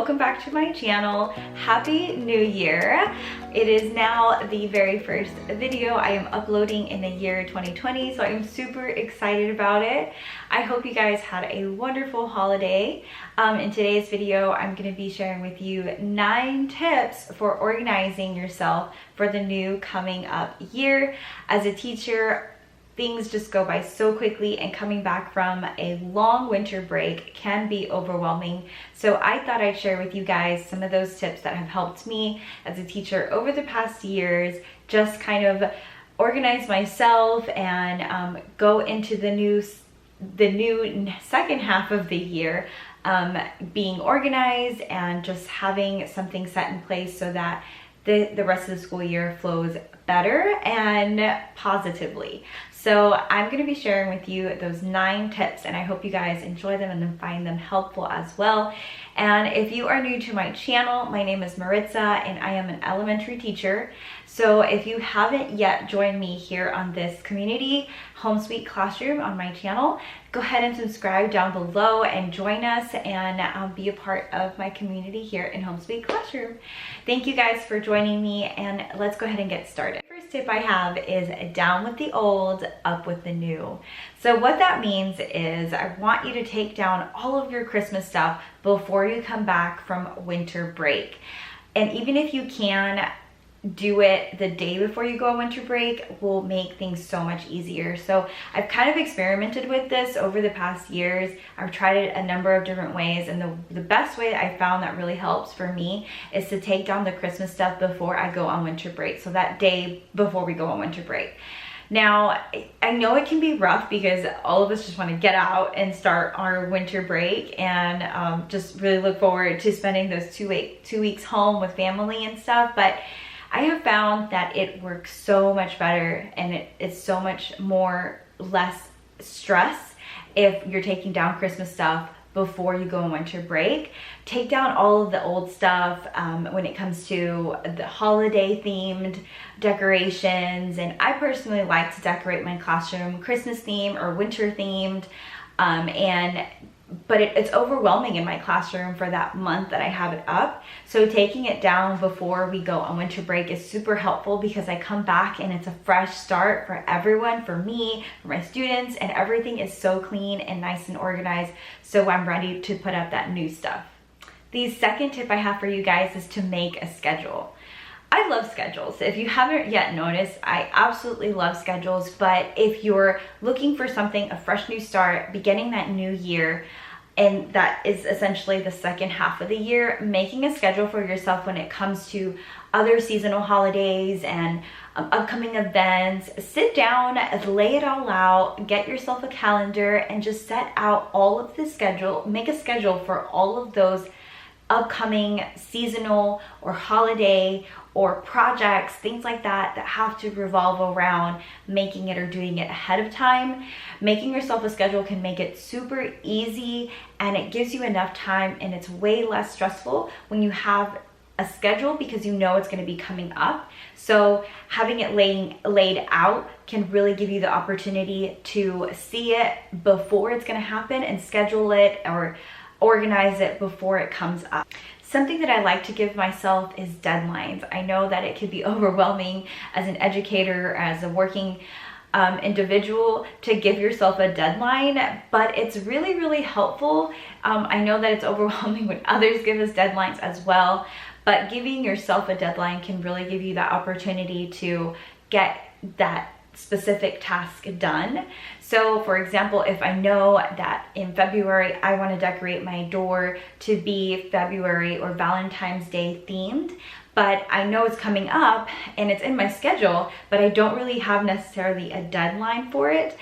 welcome back to my channel. Happy New Year. It is now the very first video I am uploading in the year 2020, so I'm super excited about it. I hope you guys had a wonderful holiday. In today's video, I'm going to be sharing with you 9 tips for organizing yourself for the new coming up year. As a teacher, things just go by so quickly, and coming back from a long winter break can be overwhelming. So I thought I'd share with you guys some of those tips that have helped me as a teacher over the past years, just kind of organize myself and go into the new second half of the year being organized and just having something set in place so that the rest of the school year flows better and positively. So I'm going to be sharing with you those 9 tips, and I hope you guys enjoy them and then find them helpful as well. And if you are new to my channel, my name is Maritza and I am an elementary teacher. So if you haven't yet joined me here on this community home sweet classroom on my channel, go ahead and subscribe down below and join us and be a part of my community here in Home Sweet Classroom. Thank you guys for joining me, and let's go ahead and get started. The first tip I have is down with the old, up with the new. So what that means is I want you to take down all of your Christmas stuff before you come back from winter break. And even if you can do it the day before you go on winter break, will make things so much easier. So I've kind of experimented with this over the past years. I've tried it a number of different ways, and the best way that I found that really helps for me is to take down the Christmas stuff before I go on winter break. So that day before we go on winter break. Now, I know it can be rough because all of us just want to get out and start our winter break and just really look forward to spending those 2 weeks home with family and stuff. But I have found that it works so much better, and it's so much less stress if you're taking down Christmas stuff before you go on winter break. Take down all of the old stuff when it comes to the holiday themed decorations. And I personally like to decorate my classroom Christmas theme or winter themed. But it's overwhelming in my classroom for that month that I have it up. So taking it down before we go on winter break is super helpful, because I come back and it's a fresh start for everyone, for me, for my students, and everything is so clean and nice and organized. So I'm ready to put up that new stuff. The second tip I have for you guys is to make a schedule. I love schedules. If you haven't yet noticed, I absolutely love schedules. But if you're looking for something, a fresh new start, beginning that new year, and that is essentially the second half of the year, making a schedule for yourself when it comes to other seasonal holidays and upcoming events, sit down, lay it all out, get yourself a calendar, and just set out all of the schedule, make a schedule for all of those upcoming seasonal or holiday or projects, things like that have to revolve around making it or doing it ahead of time. Making yourself a schedule can make it super easy, and it gives you enough time, and it's way less stressful when you have a schedule because you know it's going to be coming up. So having it laid out can really give you the opportunity to see it before it's going to happen and schedule it or organize it before it comes up. Something that I like to give myself is deadlines. I know that it can be overwhelming as an educator, as a working individual, to give yourself a deadline, but it's really, really helpful. I know that it's overwhelming when others give us deadlines as well, but giving yourself a deadline can really give you that opportunity to get that specific task done. So for example, if I know that in February I want to decorate my door to be February or Valentine's Day themed, but I know it's coming up and it's in my schedule, but I don't really have necessarily a deadline for it,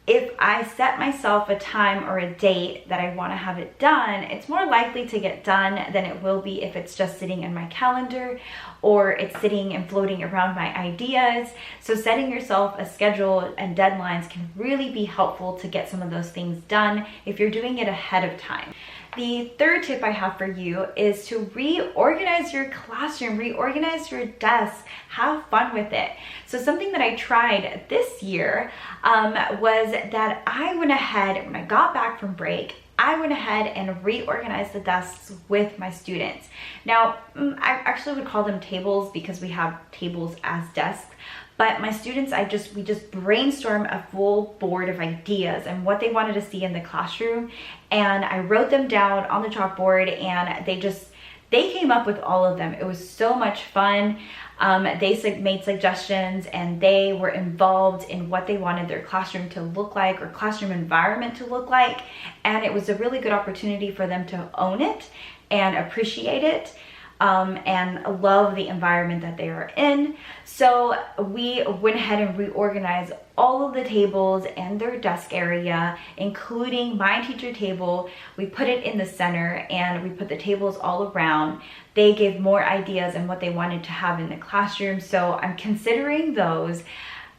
if I set myself a time or a date that I want to have it done, it's more likely to get done than it will be if it's just sitting in my calendar or it's sitting and floating around my ideas. So setting yourself a schedule and deadlines can really be helpful to get some of those things done if you're doing it ahead of time. The third tip I have for you is to reorganize your classroom, reorganize your desk, have fun with it. So something that I tried this year was that I went ahead, when I got back from break, I went ahead and reorganized the desks with my students. Now, I actually would call them tables because we have tables as desks. But my students, we just brainstormed a full board of ideas and what they wanted to see in the classroom. And I wrote them down on the chalkboard, and they came up with all of them. It was so much fun. They made suggestions, and they were involved in what they wanted their classroom to look like, or classroom environment to look like. And it was a really good opportunity for them to own it and appreciate it. And love the environment that they are in. So we went ahead and reorganized all of the tables and their desk area, including my teacher table. We put it in the center, and we put the tables all around. They gave more ideas on what they wanted to have in the classroom, so I'm considering those.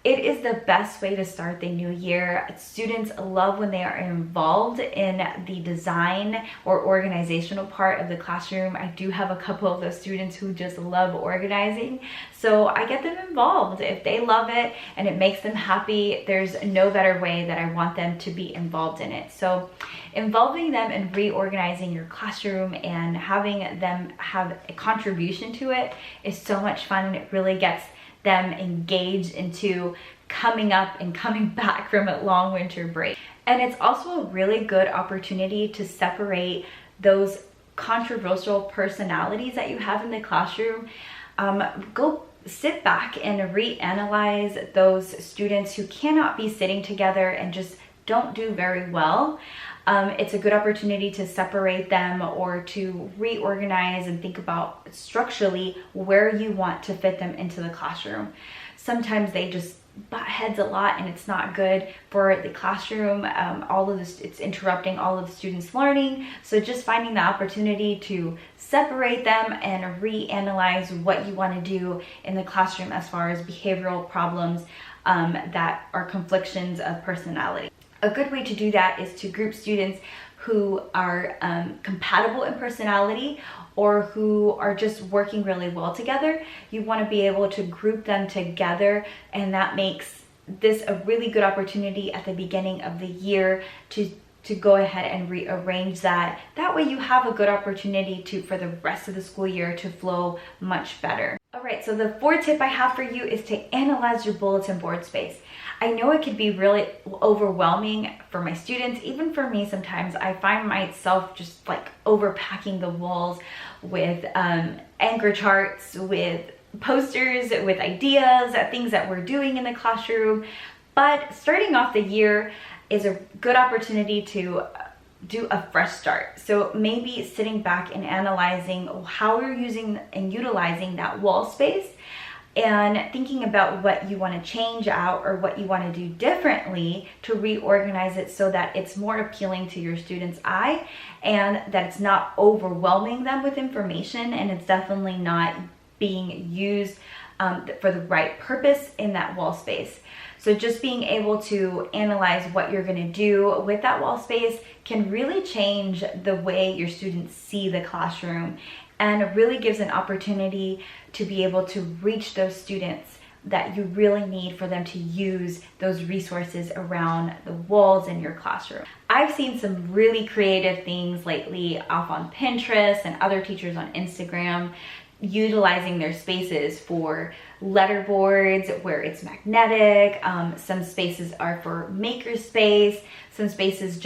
It is the best way to start the new year. Students love when they are involved in the design or organizational part of the classroom. I do have a couple of those students who just love organizing, so I get them involved. If they love it and it makes them happy, there's no better way that I want them to be involved in it. So involving them in reorganizing your classroom and having them have a contribution to it is so much fun, and it really gets them engaged into coming up and coming back from a long winter break. And it's also a really good opportunity to separate those controversial personalities that you have in the classroom. Go sit back and reanalyze those students who cannot be sitting together and just don't do very well. It's a good opportunity to separate them, or to reorganize and think about structurally where you want to fit them into the classroom. Sometimes they just butt heads a lot, and it's not good for the classroom. It's interrupting all of the students' learning. So just finding the opportunity to separate them and reanalyze what you want to do in the classroom as far as behavioral problems that are conflictions of personality. A good way to do that is to group students who are compatible in personality, or who are just working really well together. You want to be able to group them together, and that makes this a really good opportunity at the beginning of the year to go ahead and rearrange that. That way you have a good opportunity for the rest of the school year to flow much better. All right, so the fourth tip I have for you is to analyze your bulletin board space. I know it could be really overwhelming for my students, even for me sometimes. I find myself just like overpacking the walls with anchor charts, with posters, with ideas, things that we're doing in the classroom. But starting off the year is a good opportunity to do a fresh start. So maybe sitting back and analyzing how you're using and utilizing that wall space, and thinking about what you want to change out or what you want to do differently to reorganize it so that it's more appealing to your students' eye, and that it's not overwhelming them with information, and it's definitely not being used for the right purpose in that wall space. So just being able to analyze what you're going to do with that wall space can really change the way your students see the classroom, and it really gives an opportunity to be able to reach those students that you really need for them to use those resources around the walls in your classroom. I've seen some really creative things lately off on Pinterest and other teachers on Instagram, utilizing their spaces for letter boards where it's magnetic. Some spaces are for maker space. Some spaces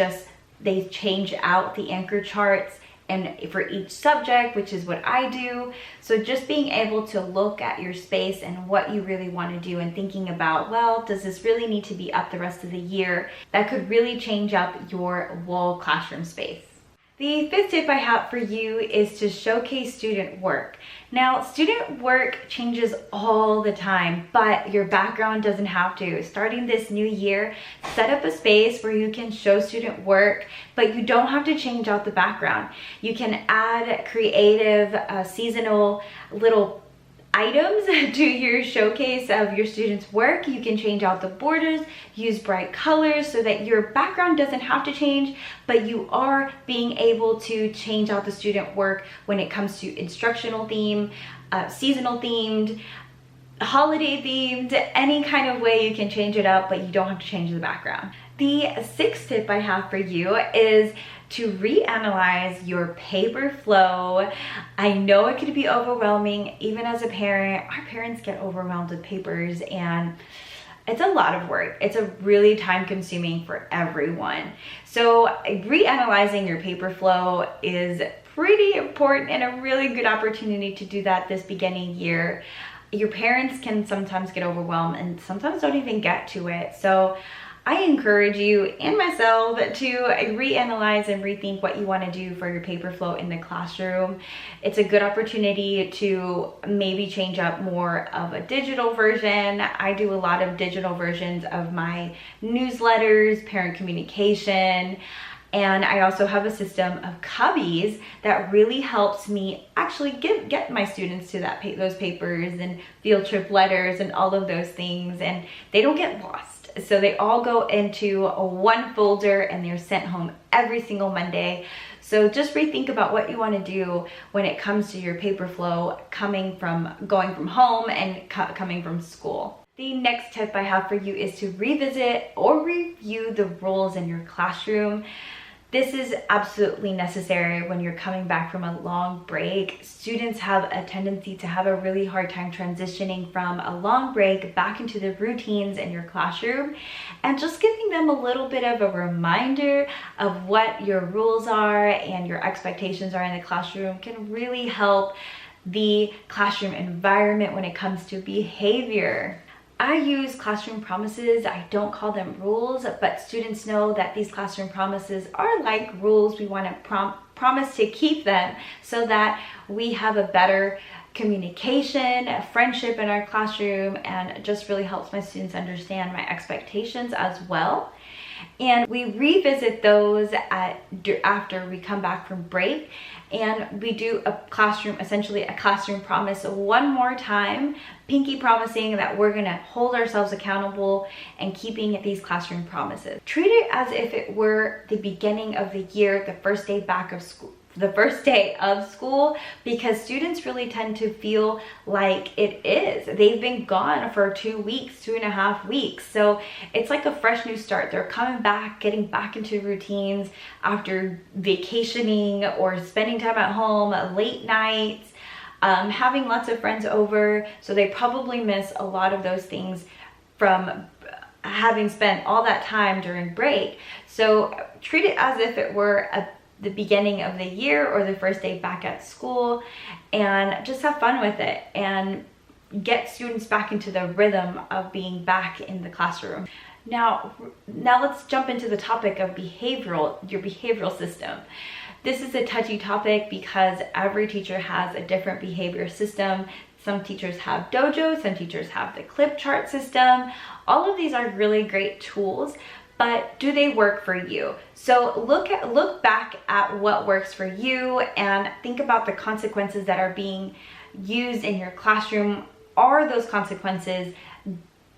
they change out the anchor charts and for each subject, which is what I do. So just being able to look at your space and what you really want to do, and thinking about, well, does this really need to be up the rest of the year? That could really change up your wall classroom space. The fifth tip I have for you is to showcase student work. Now, student work changes all the time, but your background doesn't have to. Starting this new year, set up a space where you can show student work, but you don't have to change out the background. You can add creative, seasonal little items to your showcase of your students' work. You can change out the borders, use bright colors so that your background doesn't have to change, but you are being able to change out the student work when it comes to instructional theme, seasonal themed, holiday themed, any kind of way you can change it up, but you don't have to change the background. The sixth tip I have for you is to reanalyze your paper flow. I know it could be overwhelming. Even as a parent, our parents get overwhelmed with papers, and it's a lot of work. It's a really time consuming for everyone. So reanalyzing your paper flow is pretty important and a really good opportunity to do that this beginning year. Your parents can sometimes get overwhelmed and sometimes don't even get to it. So I encourage you and myself to reanalyze and rethink what you want to do for your paper flow in the classroom. It's a good opportunity to maybe change up more of a digital version. I do a lot of digital versions of my newsletters, parent communication, and I also have a system of cubbies that really helps me actually get my students to those papers and field trip letters and all of those things, and they don't get lost. So they all go into one folder and they're sent home every single Monday. So just rethink about what you want to do when it comes to your paper flow going from home and coming from school. The next tip I have for you is to revisit or review the rules in your classroom. This is absolutely necessary when you're coming back from a long break. Students have a tendency to have a really hard time transitioning from a long break back into the routines in your classroom, and just giving them a little bit of a reminder of what your rules are and your expectations are in the classroom can really help the classroom environment when it comes to behavior. I use classroom promises. I don't call them rules, but students know that these classroom promises are like rules. We want to promise to keep them so that we have a better communication, a friendship in our classroom, and it just really helps my students understand my expectations as well. And we revisit those after we come back from break, and we do essentially a classroom promise one more time, pinky promising that we're gonna hold ourselves accountable and keeping these classroom promises. Treat it as if it were the beginning of the year, the first day of school, because students really tend to feel like it is. They've been gone for 2 weeks, 2.5 weeks. So it's like a fresh new start. They're coming back, getting back into routines after vacationing or spending time at home, late nights, having lots of friends over. So they probably miss a lot of those things from having spent all that time during break. So treat it as if it were the beginning of the year or the first day back at school, and just have fun with it and get students back into the rhythm of being back in the classroom. Now let's jump into the topic of your behavioral system. This is a touchy topic because every teacher has a different behavior system. Some teachers have Dojo, some teachers have the clip chart system. All of these are really great tools, but do they work for you? So look back at what works for you and think about the consequences that are being used in your classroom. Are those consequences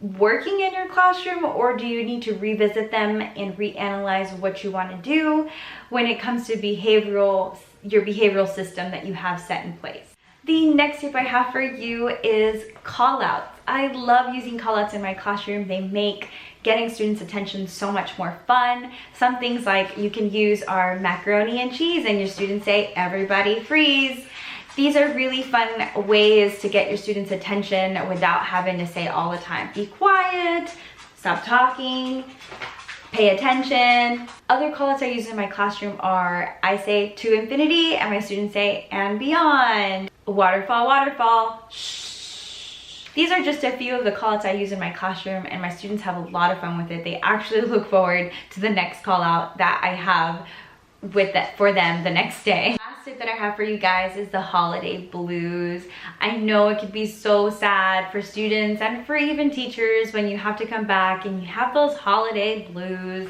working in your classroom, or do you need to revisit them and reanalyze what you want to do when it comes to your behavioral system that you have set in place? The next tip I have for you is callouts. I love using callouts in my classroom. They make getting students' attention so much more fun. Some things like you can use our macaroni and cheese and your students say, "Everybody freeze." These are really fun ways to get your students' attention without having to say all the time, "Be quiet, stop talking, pay attention." Other callouts I use in my classroom are, I say "to infinity" and my students say "and beyond." Waterfall, waterfall, shh. These are just a few of the callouts I use in my classroom, and my students have a lot of fun with it. They actually look forward to the next callout that I have for them the next day. Last tip that I have for you guys is the holiday blues. I know it can be so sad for students and for even teachers when you have to come back and you have those holiday blues.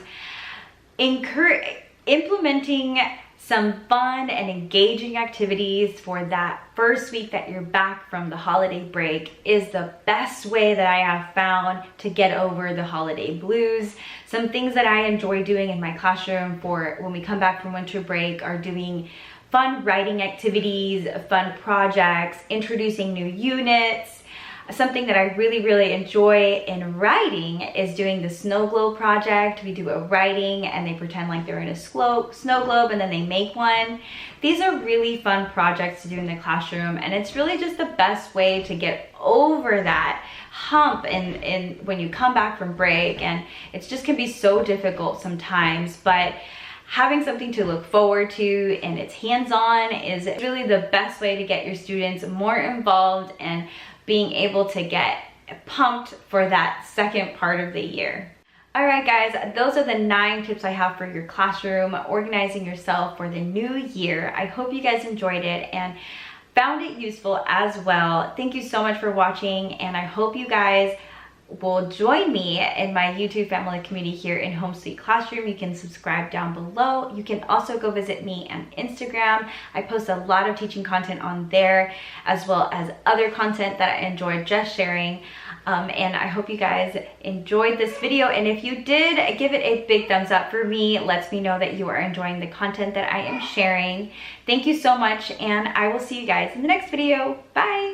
Implementing some fun and engaging activities for that first week that you're back from the holiday break is the best way that I have found to get over the holiday blues. Some things that I enjoy doing in my classroom for when we come back from winter break are doing fun writing activities, fun projects, introducing new units, Something that I really enjoy in writing is doing the snow globe project. We do a writing and they pretend like they're in a snow globe and then they make one. These are really fun projects to do in the classroom, and it's really just the best way to get over that hump and when you come back from break, and it just can be so difficult sometimes, but having something to look forward to and it's hands-on is really the best way to get your students more involved and being able to get pumped for that second part of the year. All right, guys, those are the 9 tips I have for your classroom, organizing yourself for the new year. I hope you guys enjoyed it and found it useful as well. Thank you so much for watching, and I hope you guys will join me in my YouTube family community here in Home Sweet Classroom. You can subscribe down below. You can also go visit me on Instagram. I post a lot of teaching content on there, as well as other content that I enjoy just sharing. And I hope you guys enjoyed this video, and if you did, give it a big thumbs up for me. It lets me know that you are enjoying the content that I am sharing. Thank you so much, and I will see you guys in the next video. Bye!